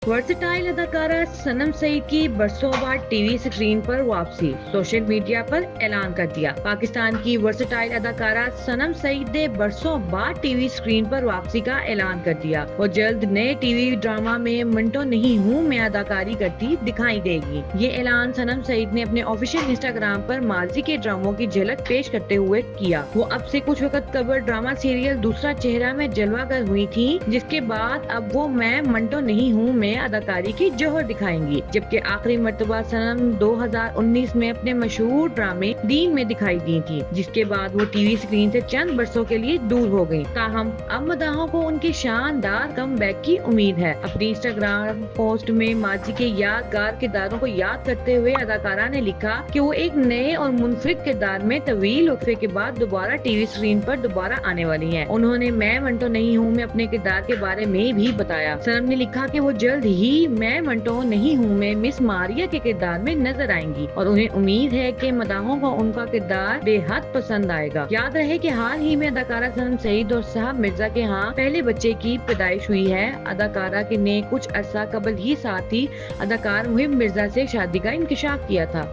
Versatile अदाकारा सनम सईद की बरसों बाद टीवी स्क्रीन पर वापसी, सोशल मीडिया पर ऐलान कर दिया। पाकिस्तान की वर्सटाइल अदाकारा सनम सईद ने बरसों बाद टीवी स्क्रीन पर वापसी का ऐलान कर दिया। वो जल्द नए टीवी ड्रामा में मिनटों नहीं हूँ मैं अदाकारी करती दिखाई देगी। ये ऐलान सनम सईद ने अपने ऑफिशियल इंस्टाग्राम पर माजी के ड्रामों की झलक पेश करते हुए किया। वो अब से कुछ वक्त कबल ड्रामा सीरियल दूसरा चेहरा में जलवागर हुई थी, जिसके बाद अब वो मैं मिनटों नहीं हूँ मैं अदाकारी की जौहर दिखाएंगी। जबकि आखिरी मर्तबा सनम 2019 में अपने मशहूर ड्रामे दीन में दिखाई दी थी, जिसके बाद वो टीवी स्क्रीन से चंद बरसों के लिए दूर हो गयी। ताहम अब मदाहों को उनके शानदार कम बैक की उम्मीद है। अपनी इंस्टाग्राम पोस्ट में माजी के यादगार किरदारों को याद करते हुए अदाकारा ने लिखा कि वो एक नए और मुनफरिद किरदार में तवील वक्फे के बाद दोबारा टीवी स्क्रीन पर दोबारा आने वाली हैं। उन्होंने मैं मिनटों नहीं हूँ मैं अपने किरदार के बारे में भी बताया। सनम ने लिखा कि वो जल्द ही मैं मिनटों नहीं हूँ मैं मिस मारिया के किरदार में नजर आएंगी और उन्हें उम्मीद है कि मदाहों को उनका किरदार बेहद पसंद आएगा। याद रहे कि हाल ही में अदाकारा सनम सईद और साहब मिर्जा के यहाँ पहले बच्चे की पैदाइश हुई है। अदाकारा ने कुछ अरसा कबल ही साथ ही अदाकार मुहिब मिर्जा से शादी का इंकशाफ किया था।